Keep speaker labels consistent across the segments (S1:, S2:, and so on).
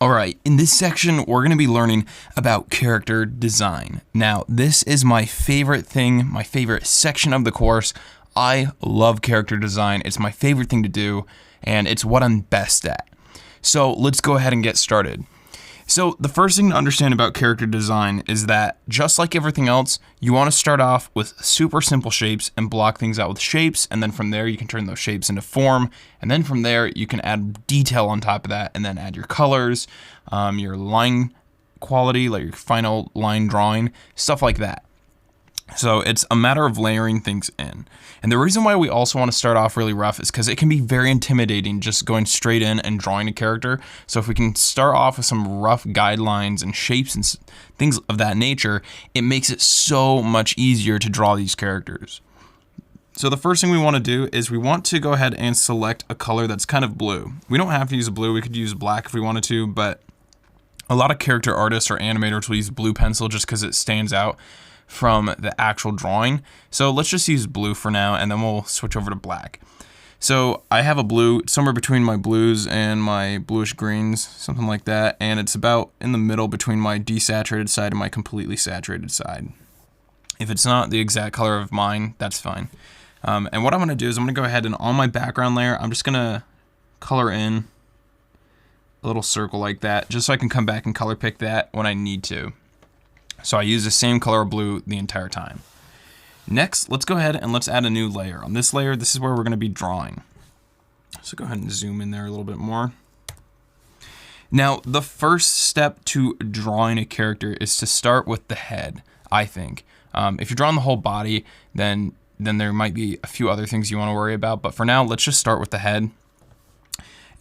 S1: Alright, in this section we're going to be learning about character design. Now, this is my favorite thing, my favorite section of the course. I love character design. It's my favorite thing to do, and it's what I'm best at. So let's go ahead and get started. So the first thing to understand about character design is that just like everything else, you want to start off with super simple shapes and block things out with shapes, and then from there you can turn those shapes into form, and then from there you can add detail on top of that, and then add your colors, your line quality, like your final line drawing, stuff like that. So it's a matter of layering things in. And the reason why we also want to start off really rough is because it can be very intimidating just going straight in and drawing a character. So if we can start off with some rough guidelines and shapes and things of that nature, it makes it so much easier to draw these characters. So the first thing we want to do is we want to go ahead and select a color that's kind of blue. We don't have to use blue, we could use black if we wanted to, but a lot of character artists or animators will use blue pencil just because it stands out from the actual drawing. So let's just use blue for now, and then we'll switch over to black. So I have a blue somewhere between my blues and my bluish greens, something like that, and it's about in the middle between my desaturated side and my completely saturated side. If it's not the exact color of mine, that's fine. And what I'm going to do is I'm going to go ahead and on my background layer, I'm just going to color in a little circle like that, just so I can come back and color pick that when I need to. So I use the same color of blue the entire time. Next, let's go ahead and let's add a new layer. On this layer, this is where we're going to be drawing. So go ahead and zoom in there a little bit more. Now, the first step to drawing a character is to start with the head, I think. If you're drawing the whole body, then there might be a few other things you want to worry about. But for now, let's just start with the head.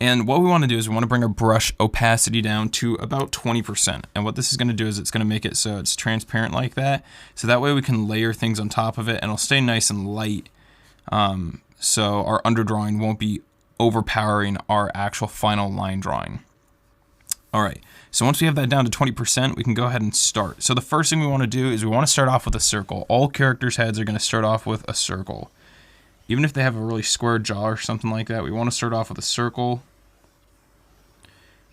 S1: And what we want to do is we want to bring our brush opacity down to about 20%. And what this is going to do is it's going to make it so it's transparent like that. So that way we can layer things on top of it and it'll stay nice and light. So our underdrawing won't be overpowering our actual final line drawing. All right, so once we have that down to 20%, we can go ahead and start. So the first thing we want to do is we want to start off with a circle. All characters' heads are going to start off with a circle. Even if they have a really square jaw or something like that, we want to start off with a circle.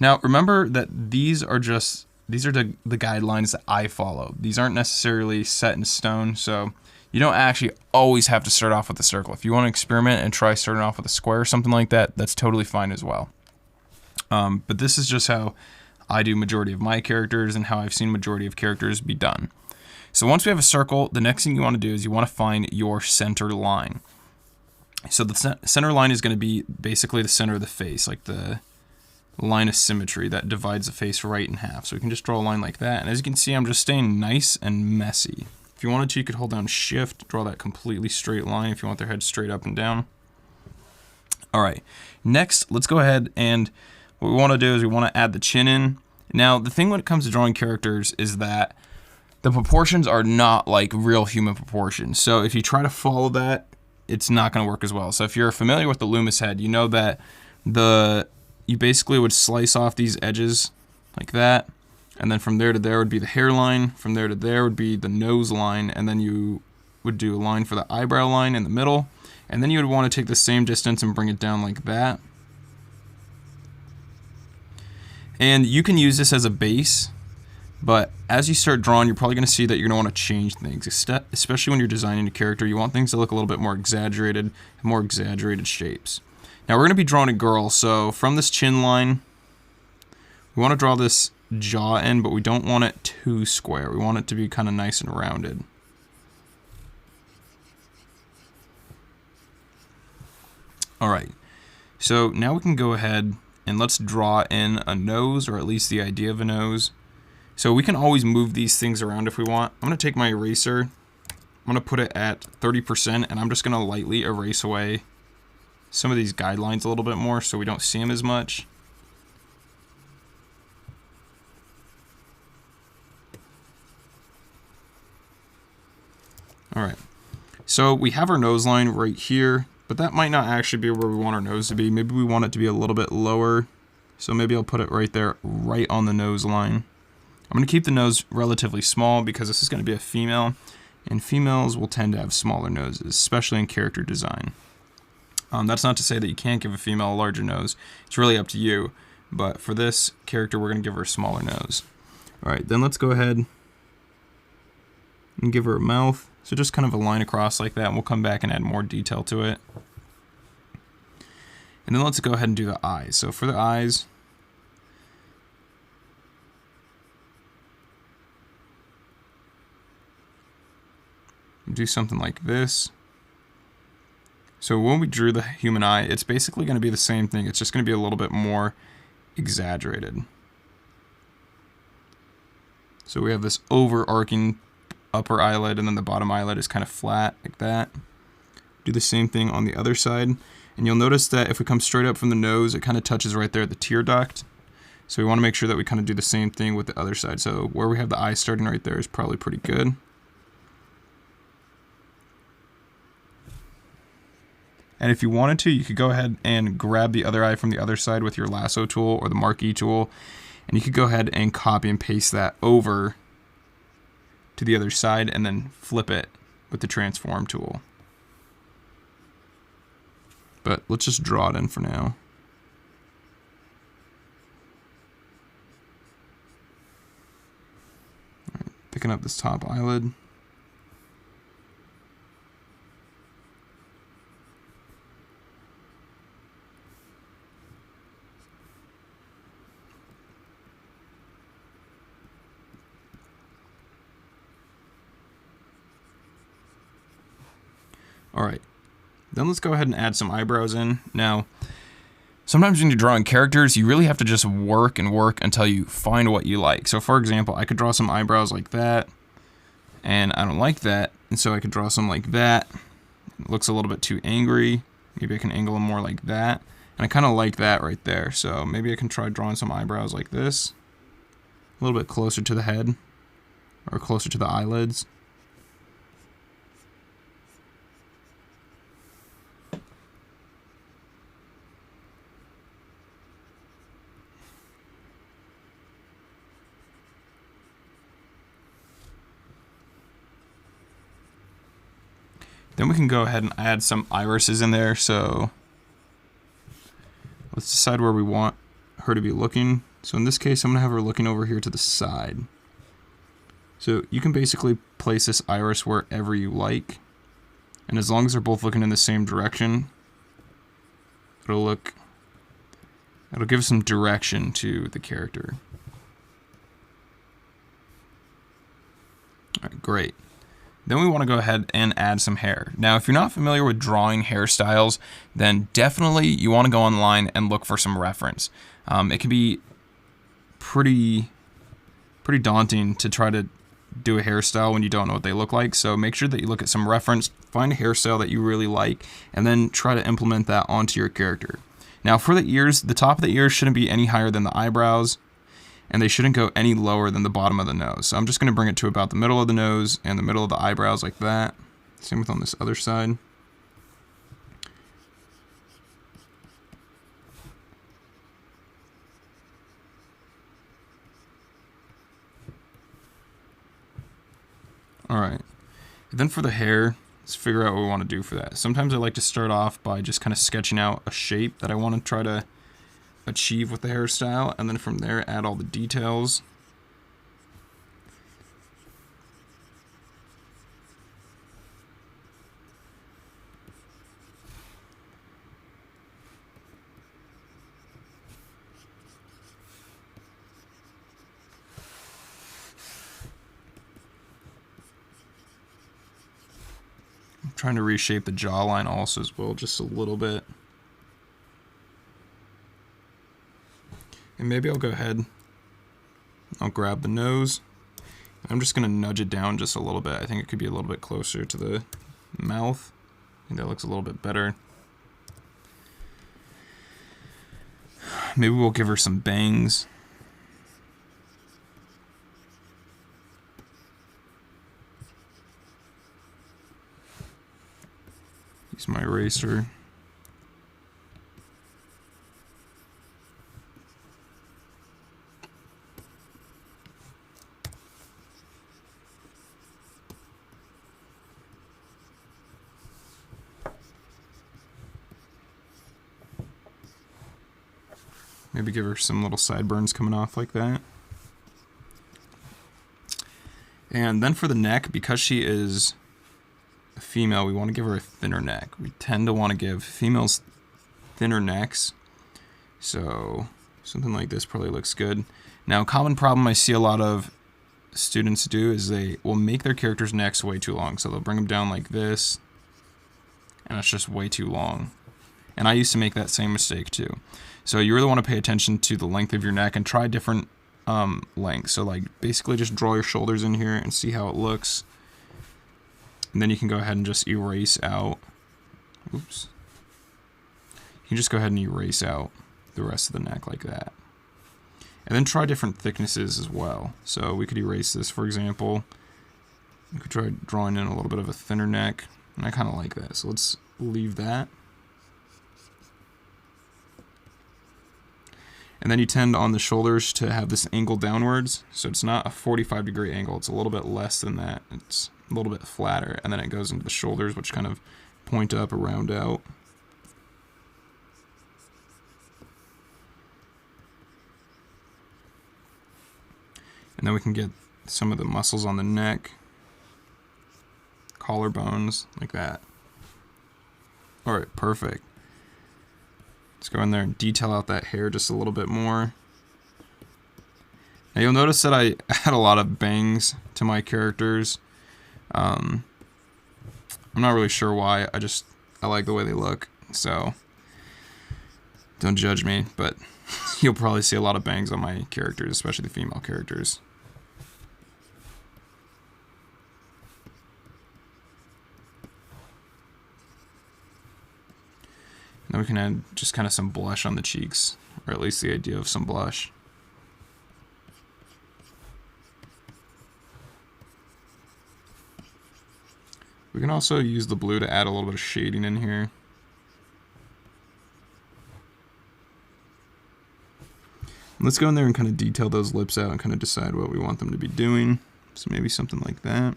S1: Now, remember that these are the guidelines that I follow. These aren't necessarily set in stone, so you don't actually always have to start off with a circle. If you want to experiment and try starting off with a square or something like that, that's totally fine as well. But this is just how I do majority of my characters and how I've seen majority of characters be done. So once we have a circle, the next thing you want to do is you want to find your center line. So the center line is going to be basically the center of the face, like the line of symmetry that divides the face right in half. So we can just draw a line like that. And as you can see, I'm just staying nice and messy. If you wanted to, you could hold down Shift, draw that completely straight line if you want their head straight up and down. All right, next, let's go ahead and what we want to do is we want to add the chin in. Now, the thing when it comes to drawing characters is that the proportions are not like real human proportions. So if you try to follow that, it's not going to work as well. So if you're familiar with the Loomis head, you know that you basically would slice off these edges like that, and then from there to there would be the hairline, from there to there would be the nose line, and then you would do a line for the eyebrow line in the middle, and then you would want to take the same distance and bring it down like that. And you can use this as a base, but as you start drawing, you're probably going to see that you're going to want to change things, especially when you're designing a character. You want things to look a little bit more exaggerated shapes. Now we're going to be drawing a girl, so from this chin line, we want to draw this jaw in, but we don't want it too square. We want it to be kind of nice and rounded. All right, so now we can go ahead and let's draw in a nose, or at least the idea of a nose. So we can always move these things around if we want. I'm going to take my eraser, I'm going to put it at 30%, and I'm just going to lightly erase away some of these guidelines a little bit more so we don't see them as much. All right, so we have our nose line right here, but that might not actually be where we want our nose to be. Maybe we want it to be a little bit lower. So maybe I'll put it right there, right on the nose line. I'm going to keep the nose relatively small because this is going to be a female, and females will tend to have smaller noses, especially in character design. That's not to say that you can't give a female a larger nose. It's really up to you. but for this character, we're going to give her a smaller nose. All right, then let's go ahead and give her a mouth. So just kind of a line across like that, and we'll come back and add more detail to it. And then let's go ahead and do the eyes. So for the eyes, do something like this. So when we drew the human eye, it's basically going to be the same thing. It's just going to be a little bit more exaggerated. So we have this overarching upper eyelid, and then the bottom eyelid is kind of flat like that. Do the same thing on the other side. And you'll notice that if we come straight up from the nose, it kind of touches right there at the tear duct. So we want to make sure that we kind of do the same thing with the other side. So where we have the eye starting right there is probably pretty good. And if you wanted to, you could go ahead and grab the other eye from the other side with your lasso tool or the marquee tool, and you could go ahead and copy and paste that over to the other side and then flip it with the transform tool. But let's just draw it in for now. All right, picking up this top eyelid. All right, then let's go ahead and add some eyebrows in. Now, sometimes when you're drawing characters, you really have to just work and work until you find what you like. So for example, I could draw some eyebrows like that, and I don't like that, and so I could draw some like that. It looks a little bit too angry. Maybe I can angle them more like that. And I kind of like that right there. So maybe I can try drawing some eyebrows like this, a little bit closer to the head, or closer to the eyelids. Then we can go ahead and add some irises in there. So let's decide where we want her to be looking. So in this case, I'm going to have her looking over here to the side. So you can basically place this iris wherever you like. And as long as they're both looking in the same direction, it'll give some direction to the character. All right, great. Then we want to go ahead and add some hair. Now, if you're not familiar with drawing hairstyles, then definitely you want to go online and look for some reference. It can be pretty daunting to try to do a hairstyle when you don't know what they look like. So make sure that you look at some reference, find a hairstyle that you really like, and then try to implement that onto your character. Now, for the ears, the top of the ears shouldn't be any higher than the eyebrows, and they shouldn't go any lower than the bottom of the nose. So I'm just going to bring it to about the middle of the nose and the middle of the eyebrows like that. Same with on this other side. All right. And then for the hair, let's figure out what we want to do for that. Sometimes I like to start off by just kind of sketching out a shape that I want to try to achieve with the hairstyle, and then from there add all the details. I'm trying to reshape the jawline also as well, just a little bit. And maybe I'll go ahead, I'll grab the nose. I'm just going to nudge it down just a little bit. I think it could be a little bit closer to the mouth. I think that looks a little bit better. Maybe we'll give her some bangs. Use my eraser. Maybe give her some little sideburns coming off like that. And then for the neck, because she is a female, we want to give her a thinner neck. We tend to want to give females thinner necks. So something like this probably looks good. Now, a common problem I see a lot of students do is they will make their characters' necks way too long. So they'll bring them down like this, and it's just way too long. And I used to make that same mistake too. So you really want to pay attention to the length of your neck and try different lengths. So like basically just draw your shoulders in here and see how it looks. And then you can go ahead and just erase out. Oops. You can just go ahead and erase out the rest of the neck like that. And then try different thicknesses as well. So we could erase this, for example. We could try drawing in a little bit of a thinner neck. And I kind of like that. So let's leave that. And then you tend on the shoulders to have this angle downwards. So it's not a 45-degree angle. It's a little bit less than that. It's a little bit flatter. And then it goes into the shoulders, which kind of point up or round out. And then we can get some of the muscles on the neck, collarbones, like that. All right, perfect. Let's go in there and detail out that hair just a little bit more. Now you'll notice that I add a lot of bangs to my characters. I'm not really sure why. I like the way they look, so don't judge me, but you'll probably see a lot of bangs on my characters, especially the female characters. Then we can add just kind of some blush on the cheeks, or at least the idea of some blush. We can also use the blue to add a little bit of shading in here. Let's go in there and kind of detail those lips out and kind of decide what we want them to be doing. So maybe something like that.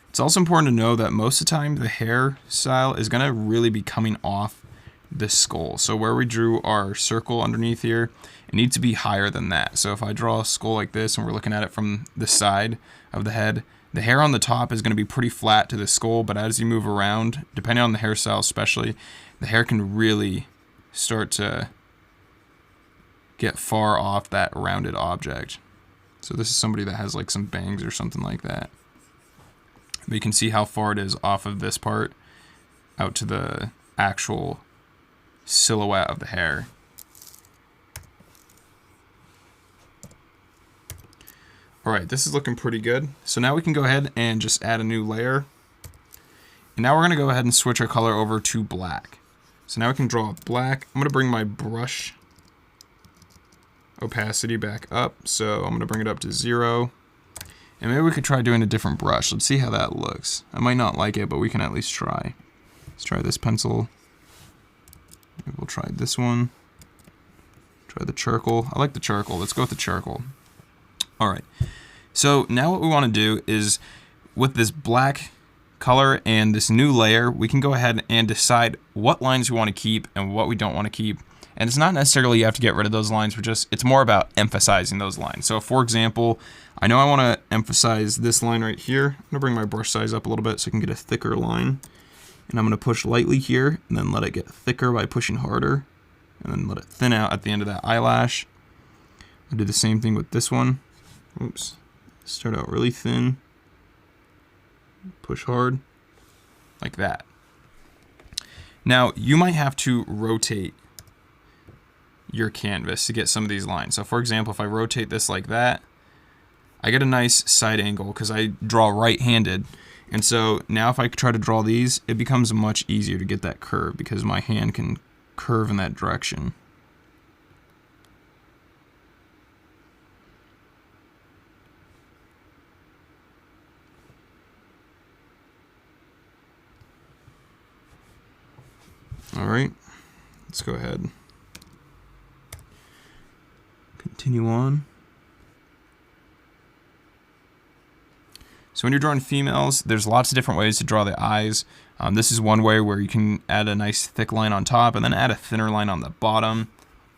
S1: It's also important to know that most of the time the hair style is going to really be coming off the skull. So where we drew our circle underneath here, it needs to be higher than that. So if I draw a skull like this and we're looking at it from the side of the head, the hair on the top is going to be pretty flat to the skull, but as you move around, depending on the hairstyle especially, the hair can really start to get far off that rounded object. So this is somebody that has like some bangs or something like that. But you can see how far it is off of this part out to the actual silhouette of the hair. Alright, this is looking pretty good. So now we can go ahead and just add a new layer. And now we're going to go ahead and switch our color over to black. So now we can draw black. I'm going to bring my brush opacity back up. So I'm going to bring it up to 0. And maybe we could try doing a different brush. Let's see how that looks. I might not like it, but we can at least try. Let's try this pencil. Maybe we'll try this one. Try the charcoal. I like the charcoal. Let's go with the charcoal. Alright. So now what we want to do is, with this black color and this new layer, we can go ahead and decide what lines we want to keep and what we don't want to keep. And it's not necessarily you have to get rid of those lines, it's more about emphasizing those lines. So for example, I know I want to emphasize this line right here. I'm going to bring my brush size up a little bit so I can get a thicker line. And I'm going to push lightly here and then let it get thicker by pushing harder. And then let it thin out at the end of that eyelash. I'll do the same thing with this one. Oops. Start out really thin. Push hard. Like that. Now, you might have to rotate your canvas to get some of these lines. So for example, if I rotate this like that, I get a nice side angle because I draw right-handed. And so now if I try to draw these, it becomes much easier to get that curve because my hand can curve in that direction. All right, let's go ahead. Continue on. So So when you're drawing females, there's lots of different ways to draw the eyes. This is one way where you can add a nice thick line on top and then add a thinner line on the bottom.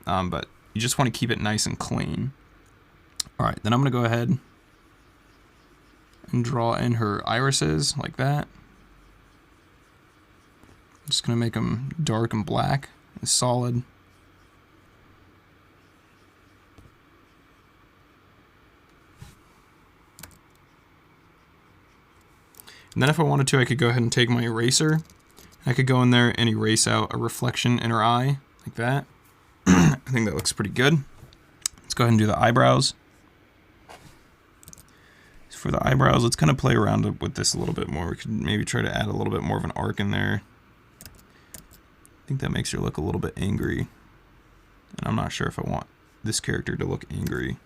S1: But you just want to keep it nice and clean. All right, then I'm going to go ahead and draw in her irises like that. I'm just going to make them dark and black and solid. And then if I wanted to, I could go ahead and take my eraser. I could go in there and erase out a reflection in her eye, like that. I think that looks pretty good. Let's go ahead and do the eyebrows. So for the eyebrows, let's kind of play around with this a little bit more. We could maybe try to add a little bit more of an arc in there. I think that makes her look a little bit angry. And I'm not sure if I want this character to look angry.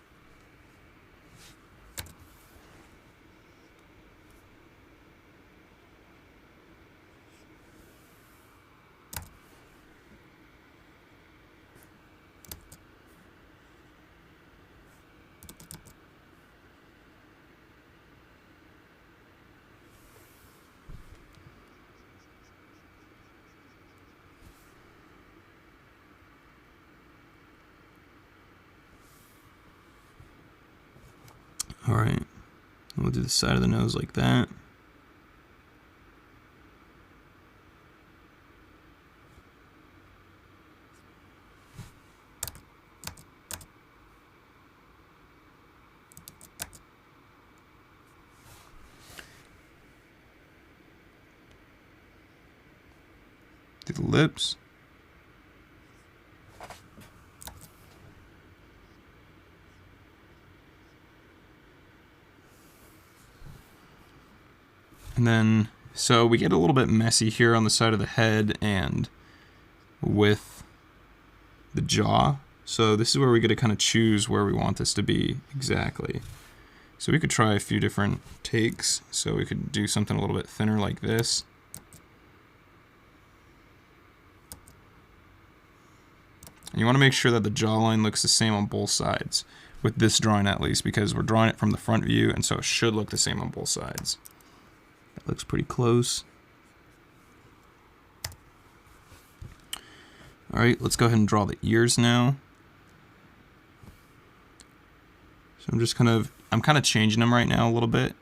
S1: All right, we'll do the side of the nose like that. Do the lips. And then, so we get a little bit messy here on the side of the head and with the jaw. So this is where we get to kind of choose where we want this to be exactly. So we could try a few different takes. So we could do something a little bit thinner like this. And you want to make sure that the jawline looks the same on both sides, with this drawing at least, because we're drawing it from the front view, and so it should look the same on both sides. That looks pretty close. All right, let's go ahead and draw the ears now. So I'm kind of changing them right now a little bit,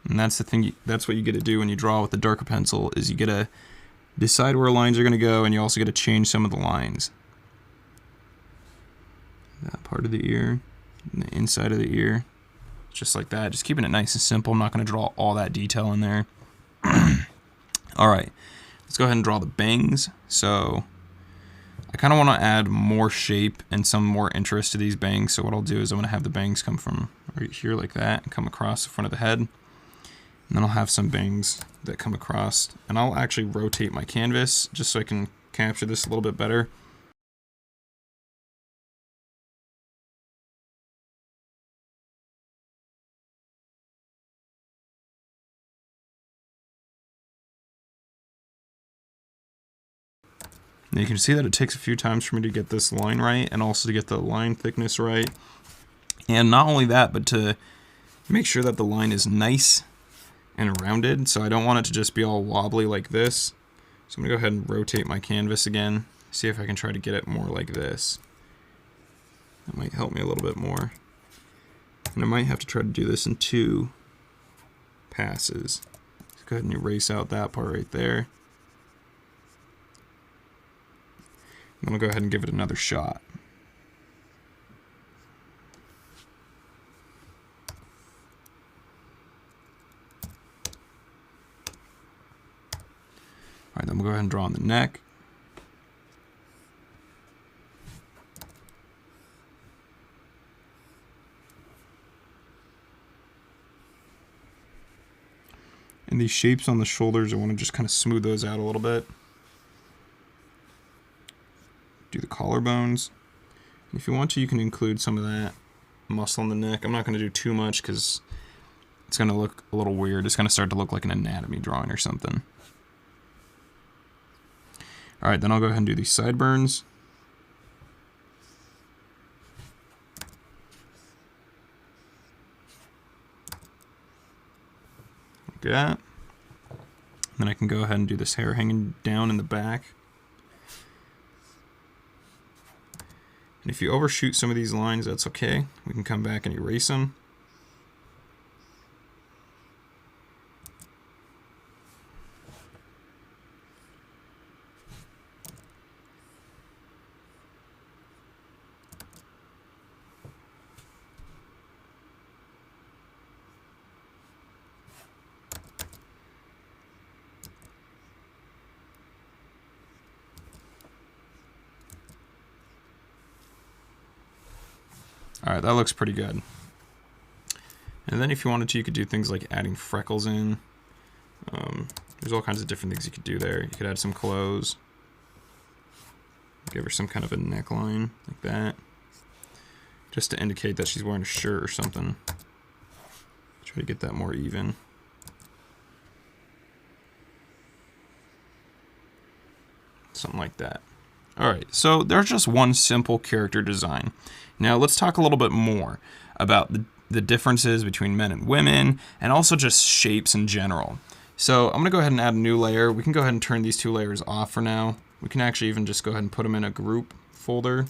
S1: and that's the thing. That's what you get to do when you draw with the darker pencil, is you get to decide where lines are going to go, and you also get to change some of the lines. That part of the ear, and the inside of the ear, just like that. Just keeping it nice and simple. I'm not going to draw all that detail in there. All right, let's go ahead and draw the bangs. So I kind of want to add more shape and some more interest to these bangs. So what I'll do is I'm going to have the bangs come from right here like that and come across the front of the head. And then I'll have some bangs that come across. And I'll actually rotate my canvas just so I can capture this a little bit better. And you can see that it takes a few times for me to get this line right, and also to get the line thickness right. And not only that, but to make sure that the line is nice and rounded. So I don't want it to just be all wobbly like this. So I'm gonna go ahead and rotate my canvas again, see if I can try to get it more like this. That might help me a little bit more. And I might have to try to do this in 2 passes. Let's go ahead and erase out that part right there. I'm going to go ahead and give it another shot. All right, then we'll go ahead and draw on the neck. And these shapes on the shoulders, I want to just kind of smooth those out a little bit. Do the collarbones. And if you want to, you can include some of that muscle in the neck. I'm not going to do too much because it's going to look a little weird. It's going to start to look like an anatomy drawing or something. All right, then I'll go ahead and do these sideburns. that. Then I can go ahead and do this hair hanging down in the back. And if you overshoot some of these lines, that's okay. We can come back and erase them. Alright, that looks pretty good. And then if you wanted to, you could do things like adding freckles in. There's all kinds of different things you could do there. You could add some clothes. Give her some kind of a neckline, like that. Just to indicate that she's wearing a shirt or something. Try to get that more even. Something like that. Alright, so there's just one simple character design. Now let's talk a little bit more about the differences between men and women, and also just shapes in general. So I'm going to go ahead and add a new layer. We can go ahead and turn these two layers off for now. We can actually even just go ahead and put them in a group folder.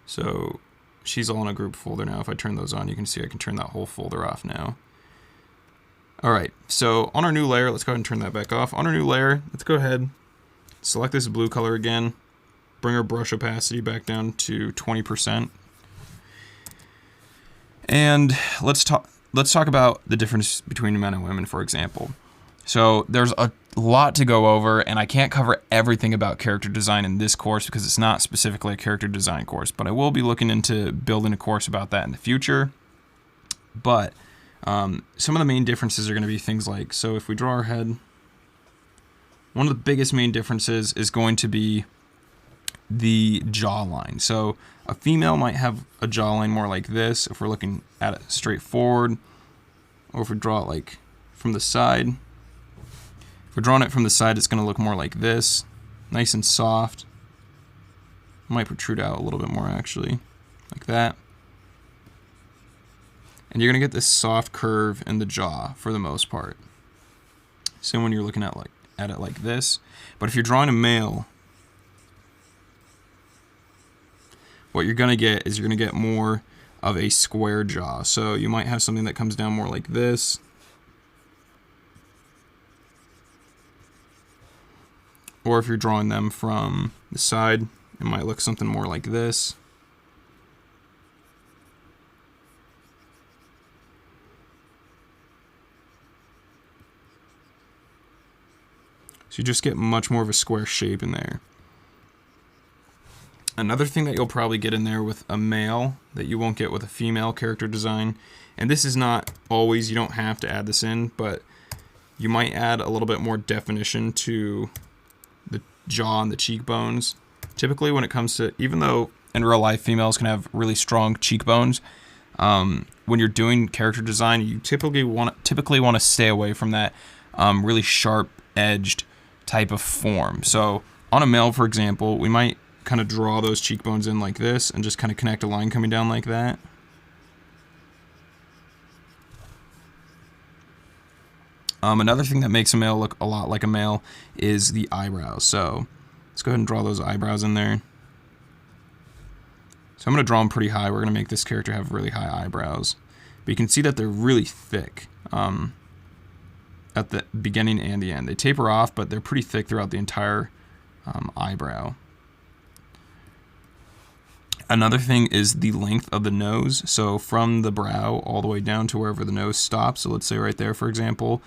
S1: So she's all in a group folder now. If I turn those on, you can see I can turn that whole folder off now. Alright, so on our new layer, let's go ahead and turn that back off. On our new layer, let's go ahead, select this blue color again, bring our brush opacity back down to 20%. And let's talk about the difference between men and women, for example. So there's a lot to go over, and I can't cover everything about character design in this course because it's not specifically a character design course, but I will be looking into building a course about that in the future. But some of the main differences are going to be things like, so if we draw our head, one of the biggest main differences is going to be the jawline. So a female might have a jawline more like this if we're looking at it straight forward, or if we draw it like from the side. If we're drawing it from the side, it's going to look more like this, nice and soft. Might protrude out a little bit more actually, like that. And you're going to get this soft curve in the jaw for the most part. So when you're looking at it like this, but if you're drawing a male, what you're going to get is you're going to get more of a square jaw. So you might have something that comes down more like this. Or if you're drawing them from the side, it might look something more like this. So you just get much more of a square shape in there. Another thing that you'll probably get in there with a male that you won't get with a female character design, and this is not always, you don't have to add this in, but you might add a little bit more definition to the jaw and the cheekbones. Typically when it comes to, even though in real life females can have really strong cheekbones, when you're doing character design, you typically want to stay away from that really sharp edged type of form. So on a male, for example, we might kind of draw those cheekbones in like this and just kind of connect a line coming down like that. Another thing that makes a male look a lot like a male is the eyebrows. So let's go ahead and draw those eyebrows in there. So I'm going to draw them pretty high. We're going to make this character have really high eyebrows. But you can see that they're really thick at the beginning and the end. They taper off, but they're pretty thick throughout the entire eyebrow. Another thing is the length of the nose. So from the brow all the way down to wherever the nose stops. So let's say right there, for example,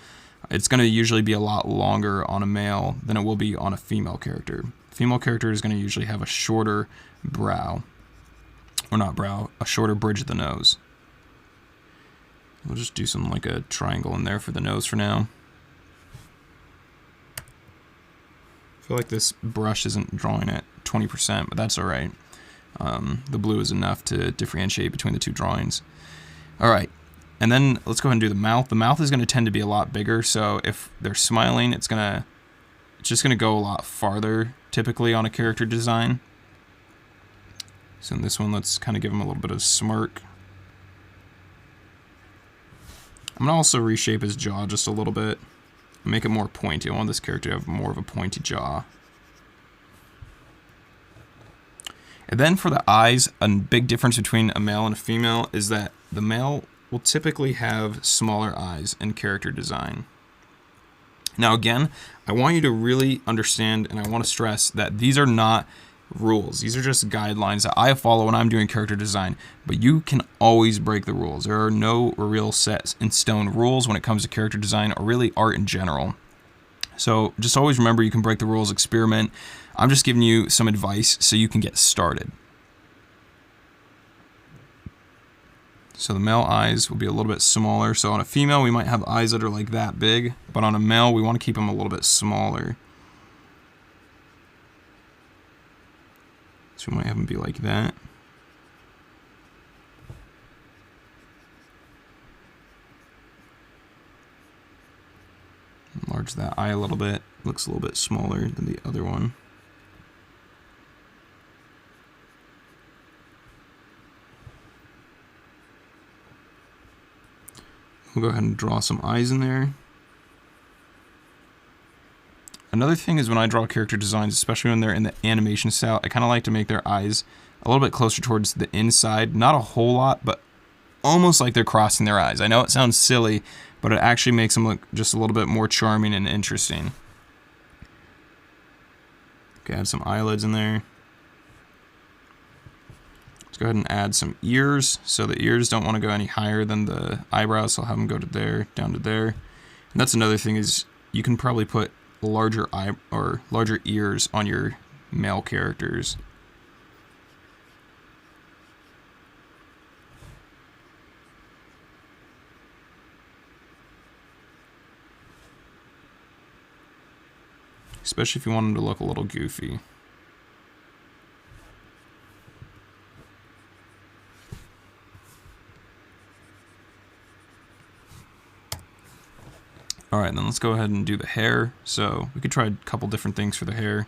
S1: it's going to usually be a lot longer on a male than it will be on a female character. Female character is going to usually have a shorter brow. Or not brow, a shorter bridge of the nose. We'll just do something like a triangle in there for the nose for now. I feel like this brush isn't drawing at 20%, but that's alright. The blue is enough to differentiate between the two drawings. Alright, and then let's go ahead and do the mouth. The mouth is going to tend to be a lot bigger, so if they're smiling, it's just going to go a lot farther, typically, on a character design. So in this one, let's kind of give them a little bit of a smirk. I'm gonna also reshape his jaw just a little bit, make it more pointy. I want this character to have more of a pointy jaw. And then for the eyes, a big difference between a male and a female is that the male will typically have smaller eyes in character design. Now again, I want you to really understand, and I want to stress that these are not rules. These are just guidelines that I follow when I'm doing character design, but you can always break the rules. There are no real set in stone rules when it comes to character design or really art in general. So just always remember you can break the rules, experiment. I'm just giving you some advice so you can get started. So the male eyes will be a little bit smaller. So on a female, we might have eyes that are like that big, but on a male, we want to keep them a little bit smaller. So we might have them be like that. Enlarge that eye a little bit. Looks a little bit smaller than the other one. We'll go ahead and draw some eyes in there. Another thing is when I draw character designs, especially when they're in the animation style, I kind of like to make their eyes a little bit closer towards the inside. Not a whole lot, but almost like they're crossing their eyes. I know it sounds silly, but it actually makes them look just a little bit more charming and interesting. Okay, add some eyelids in there. Let's go ahead and add some ears. So the ears don't want to go any higher than the eyebrows, so I'll have them go to there, down to there. And that's another thing is you can probably put larger ears on your male characters. Especially if you want them to look a little goofy. Alright, then let's go ahead and do the hair. So we could try a couple different things for the hair.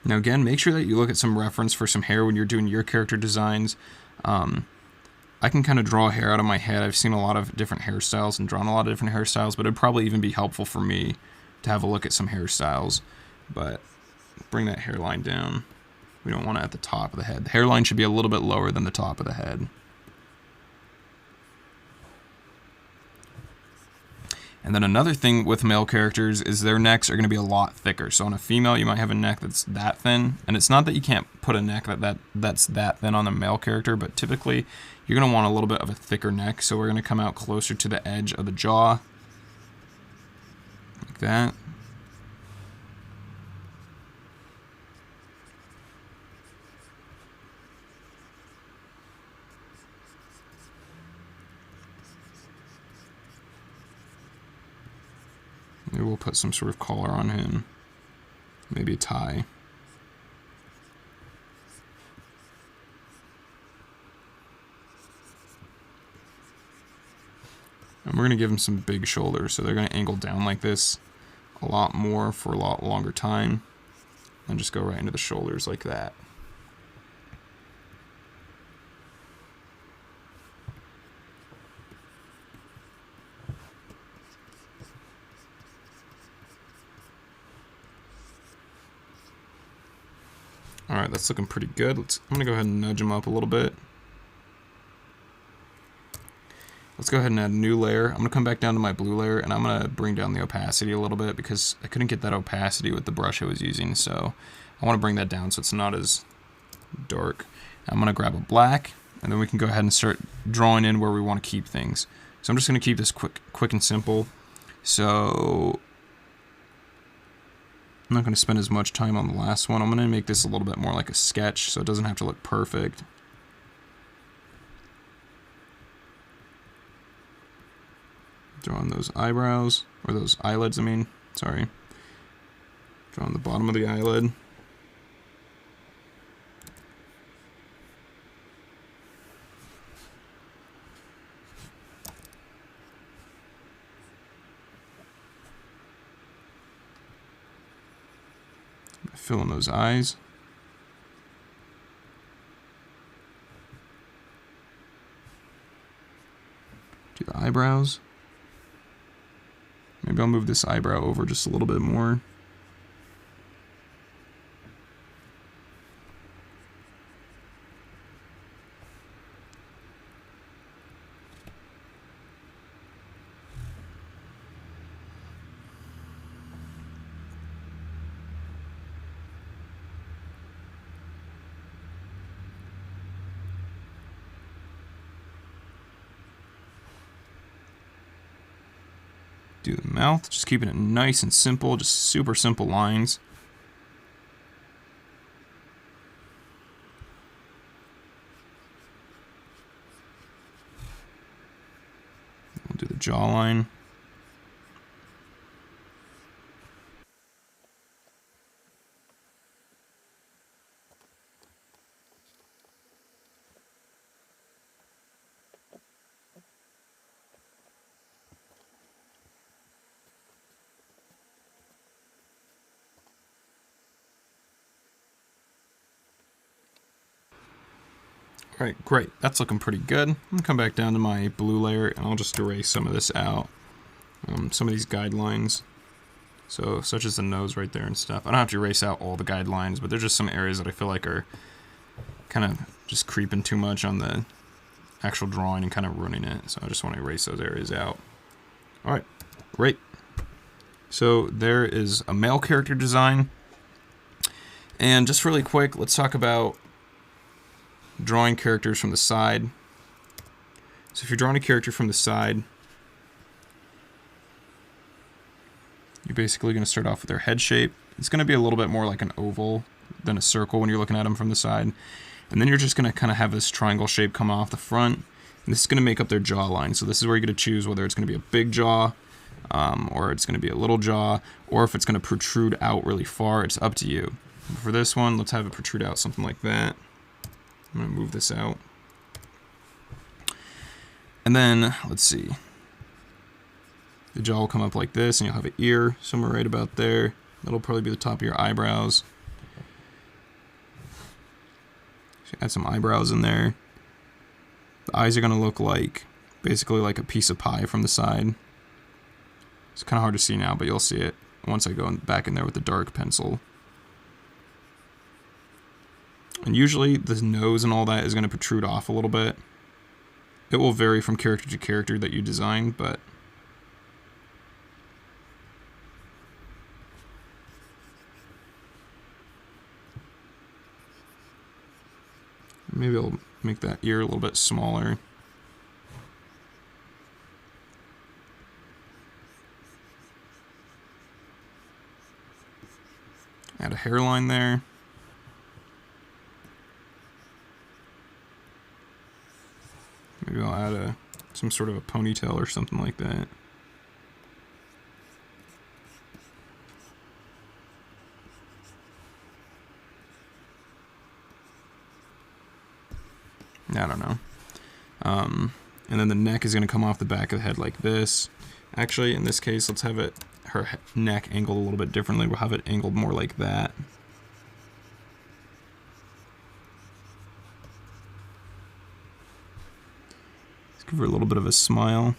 S1: Now again, make sure that you look at some reference for some hair when you're doing your character designs. I can kind of draw hair out of my head. I've seen a lot of different hairstyles and drawn a lot of different hairstyles, but it'd probably even be helpful for me to have a look at some hairstyles. But bring that hairline down. We don't want it at the top of the head. The hairline should be a little bit lower than the top of the head. And then another thing with male characters is their necks are going to be a lot thicker. So on a female, you might have a neck that's that thin. And it's not that you can't put a neck that's that thin on a male character, but typically you're going to want a little bit of a thicker neck. So we're going to come out closer to the edge of the jaw. Like that. Maybe we'll put some sort of collar on him. Maybe a tie. And we're going to give him some big shoulders, so they're going to angle down like this a lot more for a lot longer time. And just go right into the shoulders like that. Alright, that's looking pretty good. I'm going to go ahead and nudge them up a little bit. Let's go ahead and add a new layer. I'm going to come back down to my blue layer, and I'm going to bring down the opacity a little bit because I couldn't get that opacity with the brush I was using, so I want to bring that down so it's not as dark. I'm going to grab a black, and then we can go ahead and start drawing in where we want to keep things. So I'm just going to keep this quick and simple. So I'm not going to spend as much time on the last one. I'm going to make this a little bit more like a sketch so it doesn't have to look perfect. Drawing those eyebrows, or those eyelids, I mean, sorry. Drawing the bottom of the eyelid. Fill in those eyes. Do the eyebrows. Maybe I'll move this eyebrow over just a little bit more. Do the mouth, just keeping it nice and simple, just super simple lines. We'll do the jawline. Alright, great. That's looking pretty good. I'm going to come back down to my blue layer and I'll just erase some of this out. Some of these guidelines. So, such as the nose right there and stuff. I don't have to erase out all the guidelines, but there's just some areas that I feel like are kind of just creeping too much on the actual drawing and kind of ruining it. So I just want to erase those areas out. Alright, great. So there is a male character design. And just really quick, let's talk about drawing characters from the side. So if you're drawing a character from the side, you're basically going to start off with their head shape. It's going to be a little bit more like an oval than a circle when you're looking at them from the side. And then you're just going to kind of have this triangle shape come off the front. And this is going to make up their jawline. So this is where you're going to choose whether it's going to be a big jaw, or it's going to be a little jaw, or if it's going to protrude out really far. It's up to you. For this one, let's have it protrude out something like that. I'm going to move this out. And then, let's see. The jaw will come up like this, and you'll have an ear somewhere right about there. That'll probably be the top of your eyebrows. So add some eyebrows in there. The eyes are going to look like, basically like a piece of pie from the side. It's kind of hard to see now, but you'll see it once I go back in there with the dark pencil. And usually the nose and all that is going to protrude off a little bit. It will vary from character to character that you design, but maybe I'll make that ear a little bit smaller. Add a hairline there. Maybe I'll add some sort of a ponytail or something like that. I don't know. And then the neck is going to come off the back of the head like this. Actually, in this case, let's have her neck angled a little bit differently. We'll have it angled more like that. Let's give her a little bit of a smile.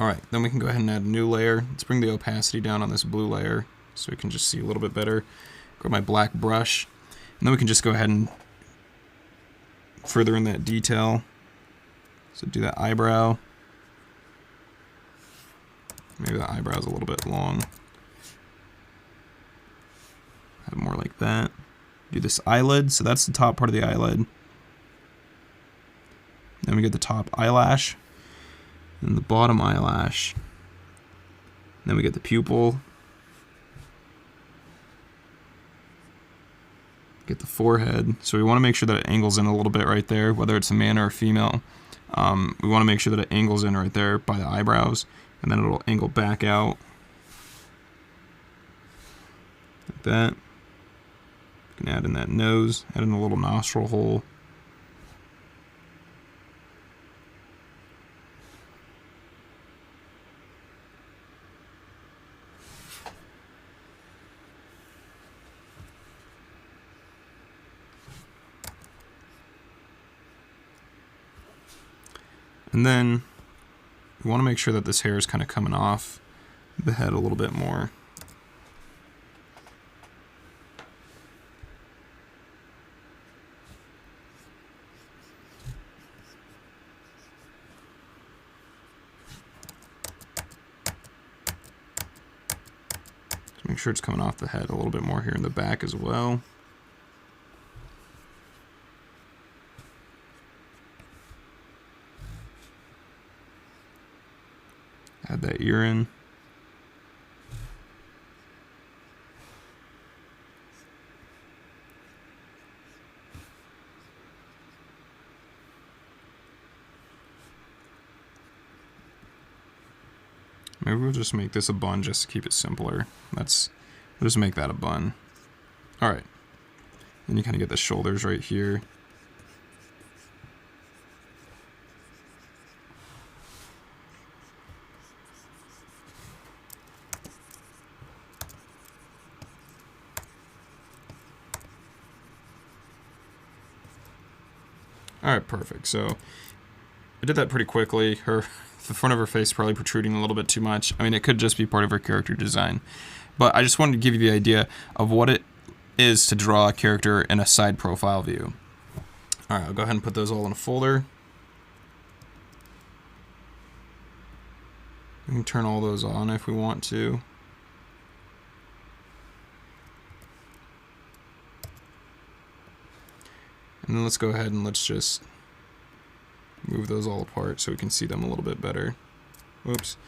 S1: Alright, then we can go ahead and add a new layer. Let's bring the opacity down on this blue layer so we can just see a little bit better. Grab my black brush, and then we can just go ahead and further in that detail. So do that eyebrow. Maybe the eyebrow's a little bit long. Have it more like that. Do this eyelid, so that's the top part of the eyelid. Then we get the top eyelash. And the bottom eyelash. Then we get the pupil. Get the forehead. So we want to make sure that it angles in a little bit right there, whether it's a man or a female. We want to make sure that it angles in right there by the eyebrows, and then it'll angle back out. Like that. You can add in that nose, add in a little nostril hole. And then we want to make sure that this hair is kind of coming off the head a little bit more. Make sure it's coming off the head a little bit more here in the back as well. Add that ear in. Maybe we'll just make this a bun just to keep it simpler. We'll just make that a bun. Alright. Then you kind of get the shoulders right here. Alright, perfect. So I did that pretty quickly. The front of her face probably protruding a little bit too much. I mean, it could just be part of her character design. But I just wanted to give you the idea of what it is to draw a character in a side profile view. Alright, I'll go ahead and put those all in a folder. We can turn all those on if we want to. And then let's go ahead and let's just move those all apart so we can see them a little bit better. Whoops.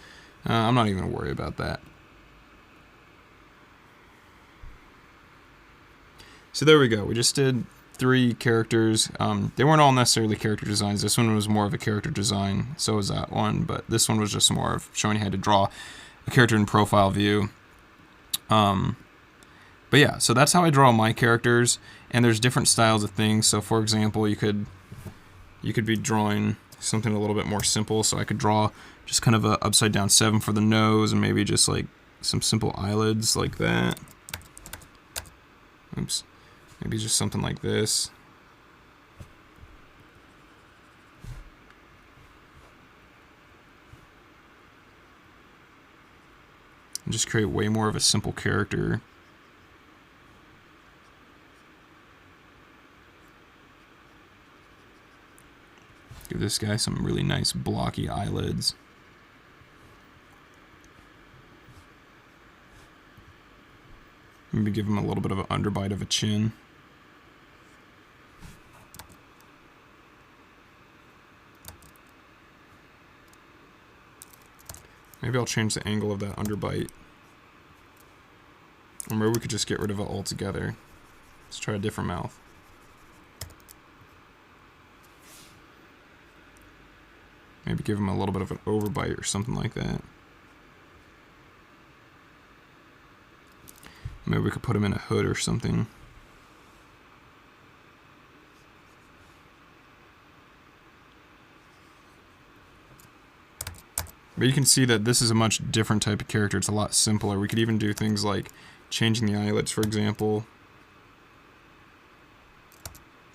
S1: I'm not even going to worry about that. So there we go. We just did 3 characters. They weren't all necessarily character designs. This one was more of a character design. So was that one. But this one was just more of showing you how to draw a character in profile view. But yeah, so that's how I draw my characters. And there's different styles of things. So for example, you could be drawing something a little bit more simple. So I could draw just kind of a upside down 7 for the nose and maybe just like some simple eyelids like that. Oops. Maybe just something like this. And just create way more of a simple character. Give this guy some really nice blocky eyelids. Maybe give him a little bit of an underbite of a chin. Maybe I'll change the angle of that underbite. Or maybe we could just get rid of it altogether. Let's try a different mouth. Maybe give him a little bit of an overbite or something like that. Maybe we could put him in a hood or something. But you can see that this is a much different type of character. It's a lot simpler. We could even do things like changing the eyelids, for example.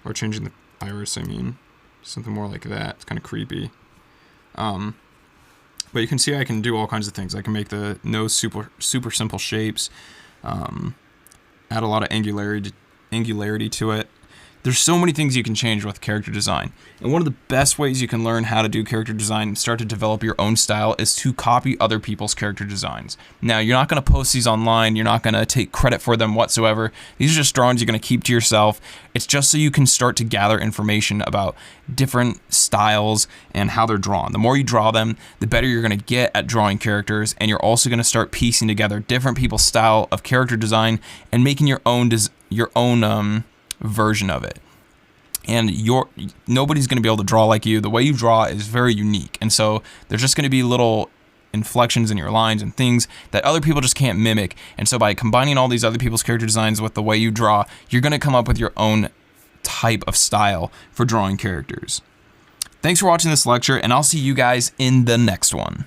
S1: Or changing the iris, I mean. Something more like that. It's kind of creepy. But you can see I can do all kinds of things. I can make the nose super simple shapes. Add a lot of angularity to it. There's so many things you can change with character design. And one of the best ways you can learn how to do character design and start to develop your own style is to copy other people's character designs. Now, you're not going to post these online. You're not going to take credit for them whatsoever. These are just drawings you're going to keep to yourself. It's just so you can start to gather information about different styles and how they're drawn. The more you draw them, the better you're going to get at drawing characters, and you're also going to start piecing together different people's style of character design and making your own version of it. And nobody's going to be able to draw like you. The way you draw is very unique, and so there's just going to be little inflections in your lines and things that other people just can't mimic. And so by combining all these other people's character designs with the way you draw, you're going to come up with your own type of style for drawing characters. Thanks for watching this lecture, and I'll see you guys in the next one.